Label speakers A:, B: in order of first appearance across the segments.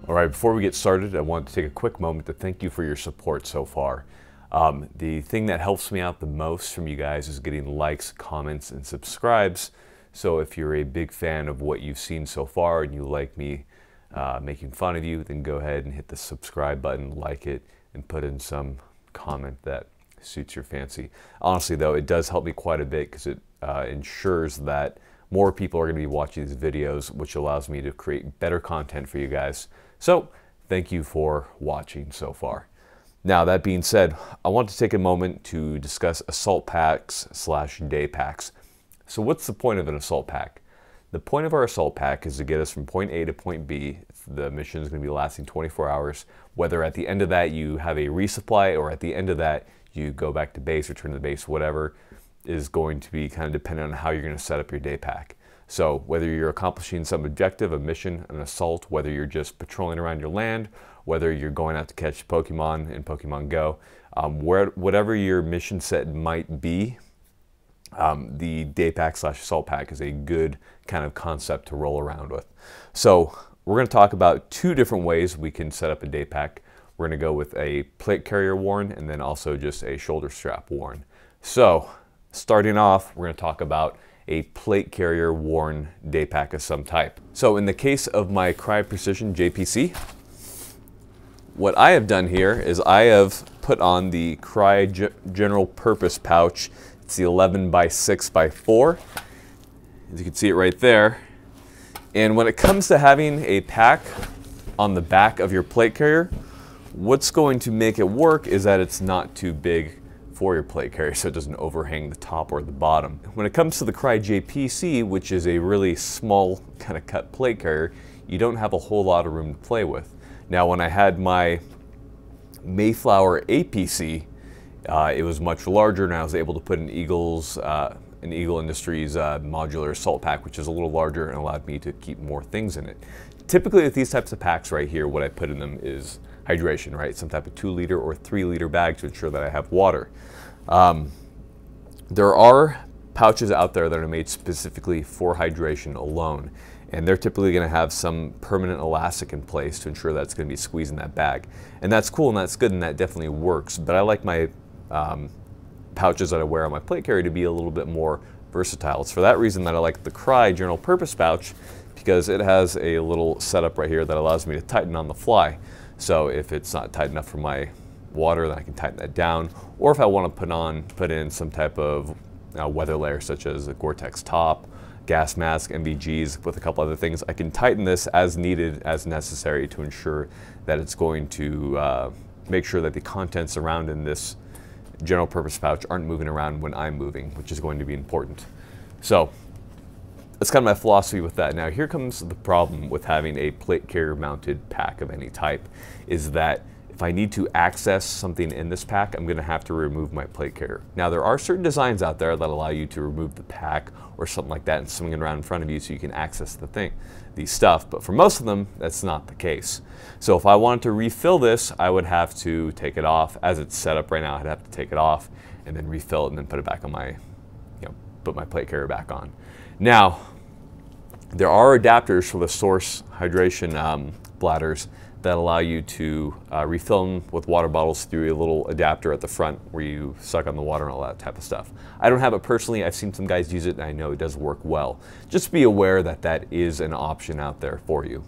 A: All right, before we get started, I want to take a quick moment to thank you for your support so far. The thing that helps me out the most from you guys is getting likes, comments, and subscribes. So if you're a big fan of what you've seen so far and you like me making fun of you, then go ahead and hit the subscribe button, like it, and put in some comment that suits your fancy. Honestly though, it does help me quite a bit because it ensures that more people are going to be watching these videos, which allows me to create better content for you guys. So thank you for watching so far. Now that being said, I want to take a moment to discuss assault packs / day packs. So what's the point of an assault pack? The point of our assault pack is to get us from point A to point B. The mission is going to be lasting 24 hours. Whether at the end of that you have a resupply or at the end of that you go back to base, return to base, whatever is going to be kind of dependent on how you're going to set up your day pack. So whether you're accomplishing some objective, a mission, an assault, whether you're just patrolling around your land, whether you're going out to catch Pokemon in Pokemon Go, whatever your mission set might be, the day pack / assault pack is a good kind of concept to roll around with. So we're going to talk about two different ways we can set up a day pack. We're going to go with a plate carrier worn and then also just a shoulder strap worn. So starting off, we're going to talk about a plate carrier worn day pack of some type. So in the case of my Crye Precision JPC, what I have done here is I have put on the Crye general purpose pouch. It's the 11x6x4. As you can see it right there. And when it comes to having a pack on the back of your plate carrier, what's going to make it work is that it's not too big for your plate carrier, so it doesn't overhang the top or the bottom. When it comes to the Crye JPC, which is a really small kind of cut plate carrier, you don't have a whole lot of room to play with. Now when I had my Mayflower APC, it was much larger, and I was able to put an Eagle Industries modular assault pack, which is a little larger and allowed me to keep more things in it. Typically with these types of packs right here, what I put in them is hydration, right? Some type of 2-liter or 3-liter bag to ensure that I have water. There are pouches out there that are made specifically for hydration alone, and they're typically going to have some permanent elastic in place to ensure that it's going to be squeezing that bag. And that's cool and that's good and that definitely works, but I like my pouches that I wear on my plate carrier to be a little bit more versatile. It's for that reason that I like the Crye general purpose pouch, because it has a little setup right here that allows me to tighten on the fly. So if it's not tight enough for my water, then I can tighten that down. Or if I want to put in some type of weather layer, such as a Gore-Tex top, gas mask, MVGs, with a couple other things, I can tighten this as needed, as necessary, to ensure that it's going to make sure that the contents around in this general purpose pouch aren't moving around when I'm moving, which is going to be important. So that's kind of my philosophy with that. Now here comes the problem with having a plate carrier mounted pack of any type, is that if I need to access something in this pack, I'm going to have to remove my plate carrier. Now there are certain designs out there that allow you to remove the pack or something like that and swing it around in front of you so you can access the stuff, but for most of them that's not the case. So if I wanted to refill this, I would have to take it off. As it's set up right now, I'd have to take it off and then refill it and then put it back on my, put my plate carrier back on. Now, there are adapters for the source hydration bladders that allow you to refill them with water bottles through a little adapter at the front where you suck on the water and all that type of stuff. I don't have it personally. I've seen some guys use it and I know it does work well. Just be aware that that is an option out there for you.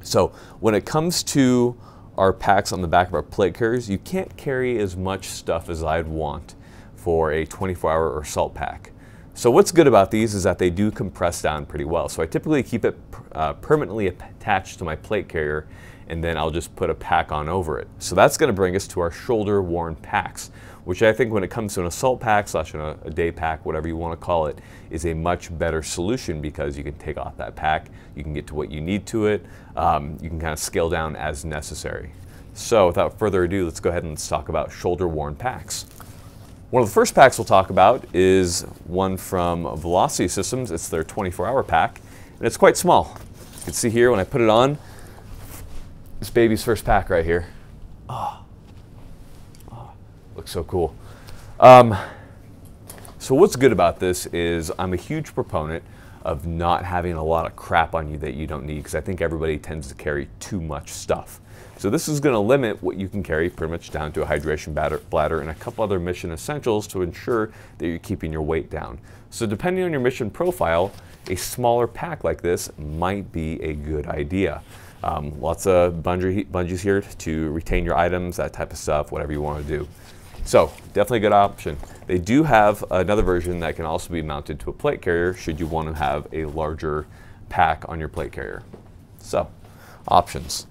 A: So when it comes to our packs on the back of our plate carriers, you can't carry as much stuff as I'd want for a 24-hour assault pack. So what's good about these is that they do compress down pretty well. So I typically keep it permanently attached to my plate carrier, and then I'll just put a pack on over it. So that's going to bring us to our shoulder worn packs, which I think when it comes to an assault pack / a day pack, whatever you want to call it, is a much better solution, because you can take off that pack, you can get to what you need to it, you can kind of scale down as necessary. So without further ado, let's go ahead and let's talk about shoulder worn packs. One of the first packs we'll talk about is one from Velocity Systems. It's their 24-hour pack, and it's quite small. You can see here when I put it on, this baby's first pack right here. Looks so cool. So what's good about this is I'm a huge proponent of not having a lot of crap on you that you don't need, because I think everybody tends to carry too much stuff. So this is going to limit what you can carry pretty much down to a hydration bladder and a couple other mission essentials to ensure that you're keeping your weight down. So depending on your mission profile, a smaller pack like this might be a good idea. Lots of bungees here to retain your items, that type of stuff, whatever you want to do. So definitely a good option. They do have another version that can also be mounted to a plate carrier should you want to have a larger pack on your plate carrier. So options.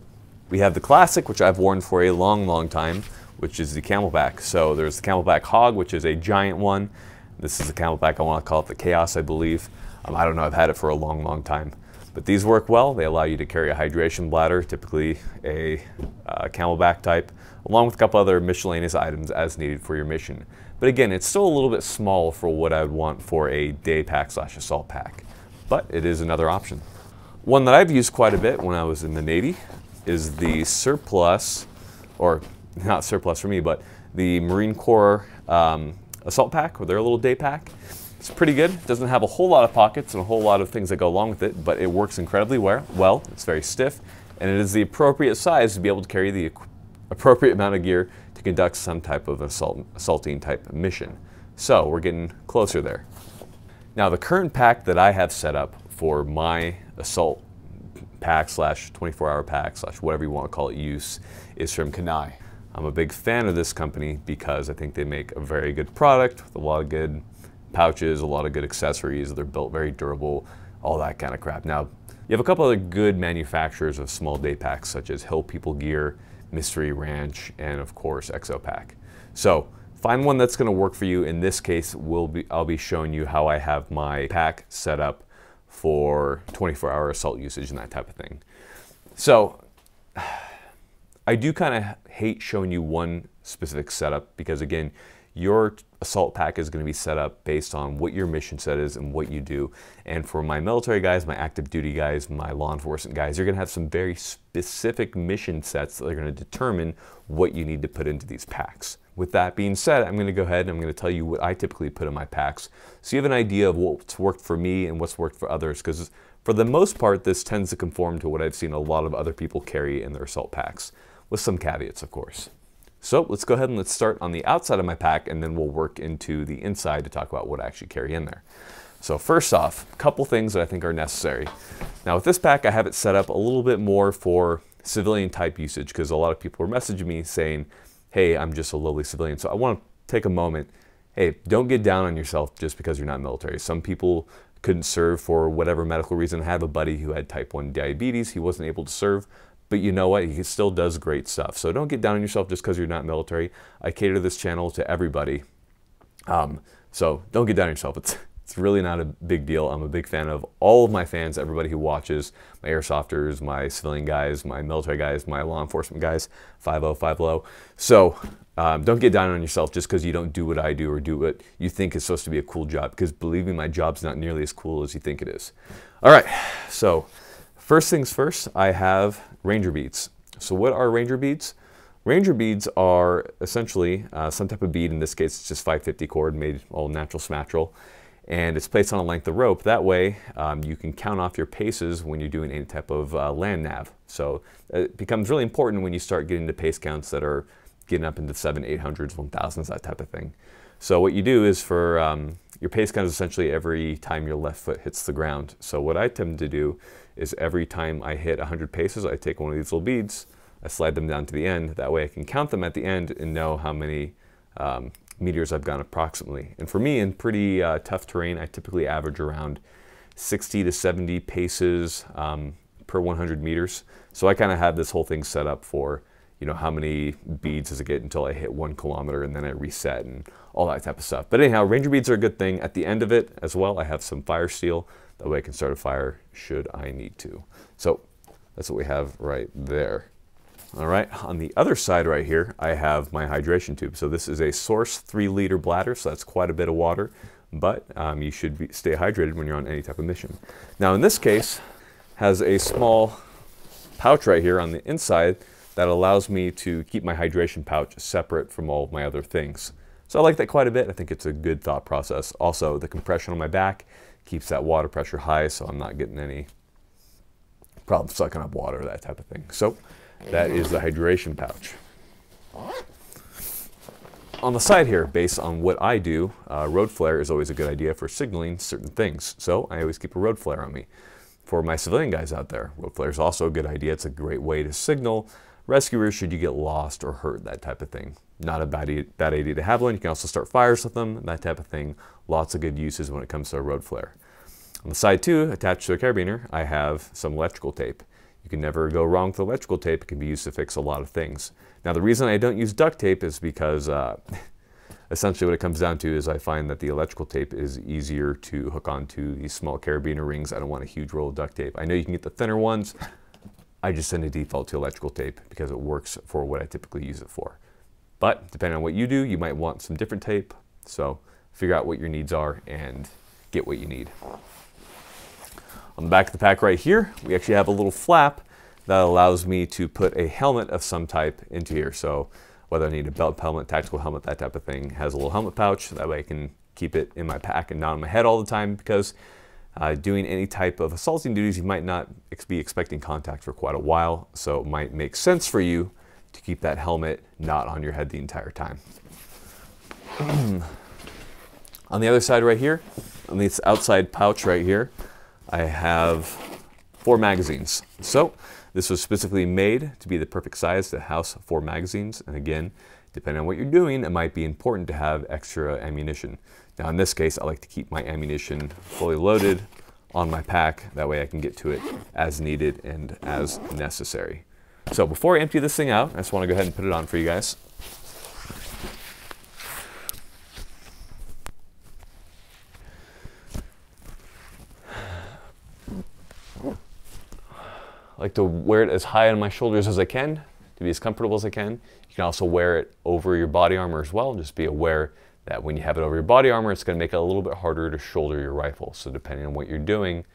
A: We have the classic, which I've worn for a long time, which is the CamelBak. So there's the CamelBak HAWG, which is a giant one. This is the CamelBak, I want to call it the Chaos, I believe. I don't know, I've had it for a long time. But these work well. They allow you to carry a hydration bladder, typically a CamelBak type, along with a couple other miscellaneous items as needed for your mission. But again, it's still a little bit small for what I would want for a day pack / assault pack. But it is another option. One that I've used quite a bit when I was in the Navy is the surplus, or not surplus for me, but the Marine Corps assault pack, or their little day pack. It's pretty good. It doesn't have a whole lot of pockets and a whole lot of things that go along with it, but it works incredibly well. It's very stiff, and it is the appropriate size to be able to carry the appropriate amount of gear to conduct some type of assaulting type mission. So we're getting closer there. Now the current pack that I have set up for my assault pack / 24-hour pack / whatever you want to call it use is from Cannae. I'm a big fan of this company because I think they make a very good product with a lot of good pouches, a lot of good accessories. They're built very durable, all that kind of crap. Now, you have a couple other good manufacturers of small day packs such as Hill People Gear, Mystery Ranch, and of course Exopack. So find one that's going to work for you. In this case, I'll be showing you how I have my pack set up for 24-hour assault usage and that type of thing. So I do kind of hate showing you one specific setup because, again, your assault pack is going to be set up based on what your mission set is and what you do. And for my military guys, my active duty guys, my law enforcement guys, you're going to have some very specific mission sets that are going to determine what you need to put into these packs. With that being said, I'm going to go ahead and I'm going to tell you what I typically put in my packs so you have an idea of what's worked for me and what's worked for others, because for the most part, this tends to conform to what I've seen a lot of other people carry in their assault packs, with some caveats, of course. So let's go ahead and let's start on the outside of my pack, and then we'll work into the inside to talk about what I actually carry in there. So first off, a couple things that I think are necessary. Now with this pack, I have it set up a little bit more for civilian type usage because a lot of people are messaging me saying, hey, I'm just a lowly civilian. So I want to take a moment. Hey, don't get down on yourself just because you're not military. Some people couldn't serve for whatever medical reason. I have a buddy who had type 1 diabetes. He wasn't able to serve. But you know what? He still does great stuff. So don't get down on yourself just because you're not military. I cater this channel to everybody. So don't get down on yourself. It's really not a big deal. I'm a big fan of all of my fans, everybody who watches, my airsofters, my civilian guys, my military guys, my law enforcement guys, 5-0. So don't get down on yourself just because you don't do what I do or do what you think is supposed to be a cool job, because believe me, my job's not nearly as cool as you think it is. All right, so first things first, I have Ranger beads. So what are Ranger beads? Ranger beads are essentially some type of bead. In this case, it's just 550 cord made all natural smatural, and it's placed on a length of rope. That way, you can count off your paces when you're doing any type of land nav. So it becomes really important when you start getting to pace counts that are getting up into 700s, 800s, 1000s, that type of thing. So what you do is for your pace count is essentially every time your left foot hits the ground. So what I tend to do is every time I hit 100 paces, I take one of these little beads, I slide them down to the end. That way I can count them at the end and know how many meters I've gone approximately. And for me, in pretty tough terrain, I typically average around 60 to 70 paces per 100 meters. So I kind of have this whole thing set up for, you know, how many beads does it get until I hit 1 kilometer, and then I reset and all that type of stuff. But anyhow, Ranger beads are a good thing. At the end of it as well, I have some fire steel. That way I can start a fire should I need to. So that's what we have right there. All right, on the other side right here, I have my hydration tube. So this is a Source 3-liter bladder, so that's quite a bit of water, but you should stay hydrated when you're on any type of mission. Now in this case, has a small pouch right here on the inside that allows me to keep my hydration pouch separate from all of my other things. So I like that quite a bit. I think it's a good thought process. Also, the compression on my back keeps that water pressure high so I'm not getting any problems sucking up water, that type of thing. So that is the hydration pouch. On the side here, based on what I do, road flare is always a good idea for signaling certain things. So I always keep a road flare on me. For my civilian guys out there, road flare is also a good idea. It's a great way to signal rescuers should you get lost or hurt, that type of thing. Not a bad idea to have one. You can also start fires with them, that type of thing. Lots of good uses when it comes to a road flare. On the side too, attached to a carabiner, I have some electrical tape. You can never go wrong with electrical tape. It can be used to fix a lot of things. Now the reason I don't use duct tape is because essentially what it comes down to is I find that the electrical tape is easier to hook onto these small carabiner rings. I don't want a huge roll of duct tape. I know you can get the thinner ones. I just send a default to electrical tape because it works for what I typically use it for. But depending on what you do, you might want some different tape. So figure out what your needs are and get what you need. On the back of the pack right here, we actually have a little flap that allows me to put a helmet of some type into here. So whether I need a belt helmet, tactical helmet, that type of thing, has a little helmet pouch. That way I can keep it in my pack and not on my head all the time, because doing any type of assaulting duties, you might not be expecting contact for quite a while. So it might make sense for you to keep that helmet not on your head the entire time. On the other side right here, on this outside pouch right here, I have 4 magazines. So this was specifically made to be the perfect size to house 4 magazines. And again, depending on what you're doing, it might be important to have extra ammunition. Now in this case, I like to keep my ammunition fully loaded on my pack. That way I can get to it as needed and as necessary. So before I empty this thing out, I just want to go ahead and put it on for you guys. I like to wear it as high on my shoulders as I can to be as comfortable as I can. You can also wear it over your body armor as well. Just be aware that when you have it over your body armor, it's going to make it a little bit harder to shoulder your rifle. So depending on what you're doing,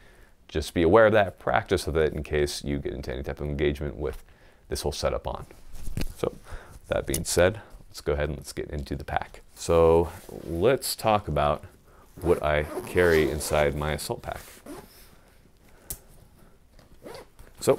A: just be aware of that, practice with it in case you get into any type of engagement with this whole setup on. So that being said, let's go ahead and let's get into the pack. So let's talk about what I carry inside my assault pack. So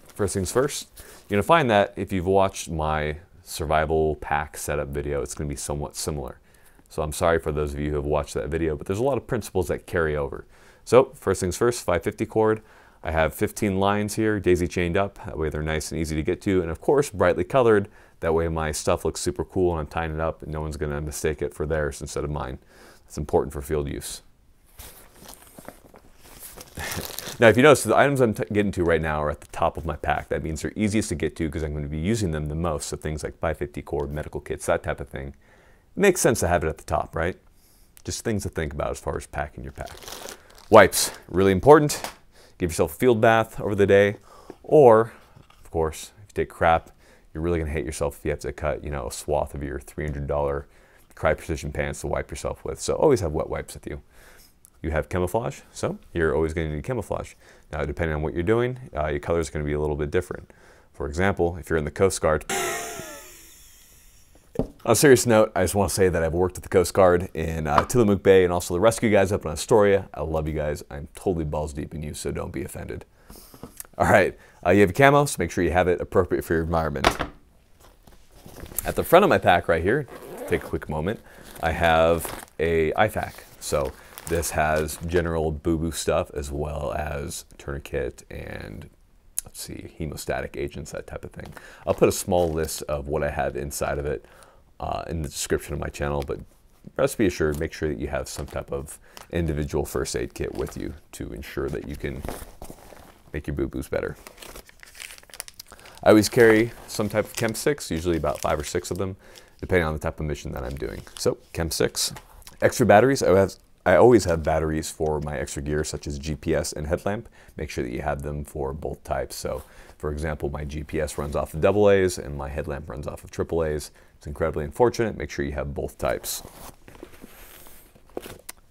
A: first things first, you're going to find that if you've watched my survival pack setup video, it's going to be somewhat similar. So I'm sorry for those of you who have watched that video, but there's a lot of principles that carry over. So first things first, 550 cord. I have 15 lines here, daisy chained up. That way they're nice and easy to get to. And of course, brightly colored. That way my stuff looks super cool and I'm tying it up and no one's going to mistake it for theirs instead of mine. It's important for field use. Now, if you notice, the items I'm getting to right now are at the top of my pack. That means they're easiest to get to because I'm going to be using them the most. So things like 550 cord, medical kits, that type of thing. It makes sense to have it at the top, right? Just things to think about as far as packing your pack. Wipes, really important. Give yourself a field bath over the day. Or, of course, if you take crap, you're really going to hate yourself if you have to cut, you know, a swath of your $300 Crye Precision pants to wipe yourself with. So always have wet wipes with you. You have camouflage, so you're always going to need camouflage. Now, depending on what you're doing, your color is going to be a little bit different. For example, if you're in the Coast Guard. On a serious note, I just want to say that I've worked with the Coast Guard in Tillamook Bay and also the rescue guys up in Astoria. I love you guys. I'm totally balls deep in you, so don't be offended. All right, you have a camo, so make sure you have it appropriate for your environment. At the front of my pack right here, take a quick moment, I have a IFAK. So this has general boo-boo stuff as well as tourniquet and, let's see, hemostatic agents, that type of thing. I'll put a small list of what I have inside of it in the description of my channel, but rest be assured, make sure that you have some type of individual first aid kit with you to ensure that you can make your boo-boos better. I always carry some type of chem sticks, usually about 5 or 6 of them, depending on the type of mission that I'm doing. So, chem sticks. Extra batteries. I always have batteries for my extra gear, such as GPS and headlamp. Make sure that you have them for both types. So, for example, my GPS runs off of AA's and my headlamp runs off of AAA's. It's incredibly unfortunate. Make sure you have both types.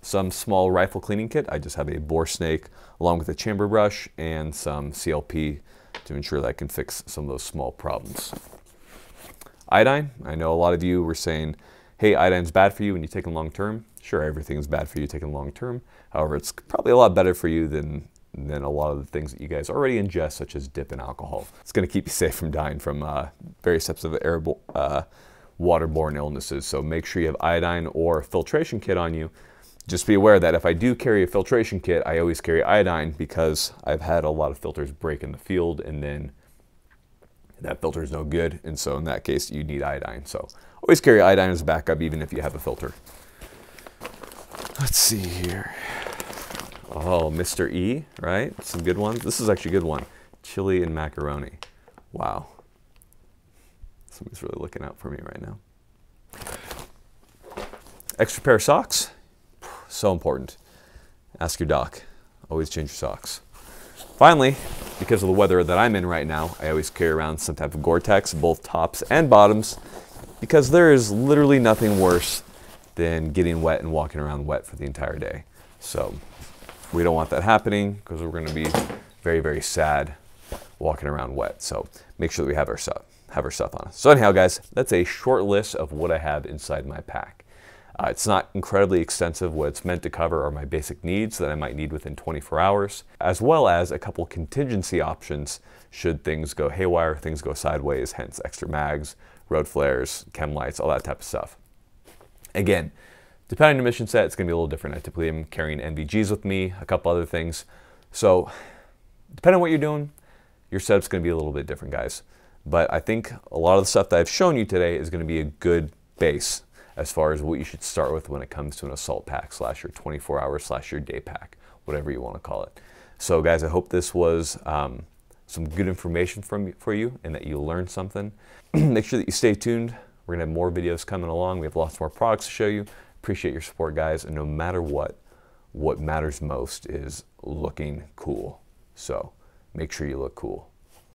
A: Some small rifle cleaning kit. I just have a bore snake along with a chamber brush and some CLP to ensure that I can fix some of those small problems. Iodine. I know a lot of you were saying, hey, iodine's bad for you and you take them long term. Sure, everything's bad for you taking long term. However, it's probably a lot better for you than a lot of the things that you guys already ingest, such as dip and alcohol. It's going to keep you safe from dying from various types of waterborne illnesses. So make sure you have iodine or filtration kit on you. Just be aware that if I do carry a filtration kit, I always carry iodine because I've had a lot of filters break in the field and then that filter is no good. And so in that case, you need iodine. So always carry iodine as a backup, even if you have a filter. Let's see here. Oh, Mr. E, right? Some good ones. This is actually a good one. Chili and macaroni. Wow. Somebody's really looking out for me right now. Extra pair of socks. So important. Ask your doc. Always change your socks. Finally, because of the weather that I'm in right now, I always carry around some type of Gore-Tex, both tops and bottoms, because there is literally nothing worse than getting wet and walking around wet for the entire day. So we don't want that happening because we're going to be very, very sad walking around wet. So make sure that we have our stuff on us. So anyhow, guys, that's a short list of what I have inside my pack. It's not incredibly extensive. What it's meant to cover are my basic needs that I might need within 24 hours, as well as a couple contingency options should things go haywire, things go sideways, hence extra mags, road flares, chem lights, all that type of stuff. Again, depending on your mission set, it's going to be a little different. I typically am carrying NVGs with me, a couple other things. So depending on what you're doing, your setup's going to be a little bit different, guys. But I think a lot of the stuff that I've shown you today is going to be a good base as far as what you should start with when it comes to an assault pack / your 24-hour / your day pack, whatever you want to call it. So guys, I hope this was some good information for you and that you learned something. Make sure that you stay tuned. We're going to have more videos coming along. We have lots more products to show you. Appreciate your support, guys. And no matter what matters most is looking cool. So make sure you look cool.